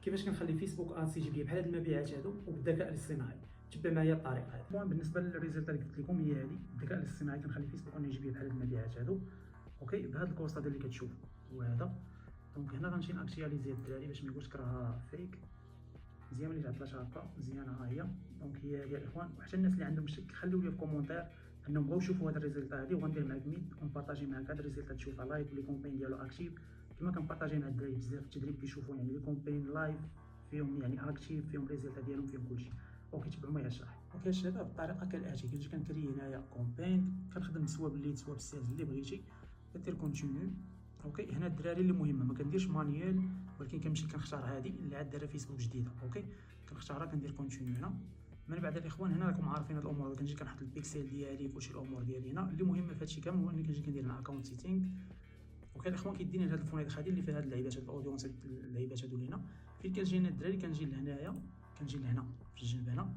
كيفاش كنخلي فيسبوك ادز يجيب لي بحال هاد المبيعات هادو وبالذكاء الاصطناعي؟ تبع معايا الطريقه هادي. المهم بالنسبه للريزلت اللي قلت لكم هي هادي، بالذكاء الاصطناعي كنخلي فيسبوك انه يجيب لي بحال هاد المبيعات هادو. اوكي، بهذا الكوست هذا اللي كتشوف هو هذا. دونك هنا غنمشي ناكتياليزي الدراري باش ما يقولش راه فيك. مزيان ملي تعطلاش هكا مزيانه ها هي. دونك هي هادي الاخوان، وحتى الناس اللي عندهم شك خليو لي في كومونتير انهم بغاو يشوفوا هاد الريزلت هادي، وغندير معاك ميت ونبارطاجي معاك هاد الريزلت تشوفها لايف ولي كومبين ديالو اكتيف، كما كنبارطاجي مع الدراري بزاف في التدريب كيشوفوا يعني لي كومبين لايف فيهم يعني اكتيف، فيهم ريزلت ديالهم، فيهم كلشي. اوكي تبعوا معايا الشرح. اوكي الشباب، الطريقه كالاتي: كنجي كنكري هنايا كومبين، كنخدم سوا بالليد سوا بالسيلز اللي بغيتي، كدير كونتينيو. اوكي هنا الدراري اللي مهمه ما كنديرش مانيوال، ولكن كنمشي كنختار هذه اللي عاد دايره فيسبوك جديده. اوكي كنختارها كندير كونتينيو هنا. من بعد الاخوان هنا راكم عارفين هاد الامور، كنجي كنحط البيكسل ديالي كلشي الامور ديالي هنا. اللي مهمه في هادشي كامل هو اني كنجي كندير هنا اكونت سيتينغ. اوكي الاخوان كيديني هاد الفونيط هادي اللي فيها هاد اللعيبات، هاد الاودينس، هاد اللعيبات هادو اللي هنا. فين كنجي هنا الدراري كنجي لهنايا، كنجي لهنا في الجنب هنا.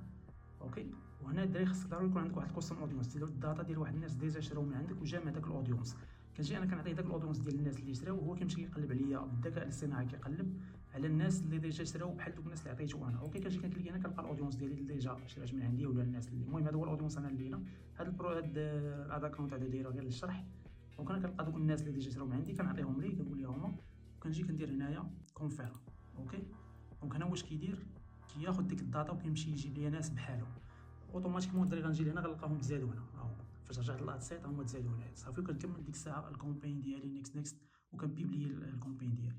اوكي وهنا الدراري خصك ضروري يكون عندك واحد الكوستم اودينس، تدير الداتا ديال واحد الناس ديجا شراو من عندك وجامع داك الاودينس. كنجي انا كنعطيه داك الاودينس ديال الناس اللي شراو، وهو كيمشي كيقلب عليا بالذكاء الاصطناعي، كيقلب على الناس اللي ديجا شراو بحال دوك الناس اللي عطيتو انا. اوكي كنجي كنكليك هنا كنلقى الاودينس ديالي اللي ديجا شرات من عندي، ولا الناس اللي المهم هذا هو الاودينس انا اللي هنا. هاد البرو هاد الاكونت هذا دايره غير للشرح. دونك انا كنلقى دوك الناس اللي ديجا شراو من عندي كنعطيهم ليه، كنقول لهم هما، وكنجي كندير هنايا كونفير. اوكي دونك هنا واش كيدير، كياخذ ديك الداتا وكيمشي يجيب لي ناس بحالهم اوتوماتيكمون. الدراري غنجي لهنا غنلقاهم تزادوا هنا، ها هما فاش رجعت للاد سيت هما تزادوا هنا صافي. وكنكمل ديك الساعه الكومبين ديالي نيكست وكنبيبلي الكومبين ديالي.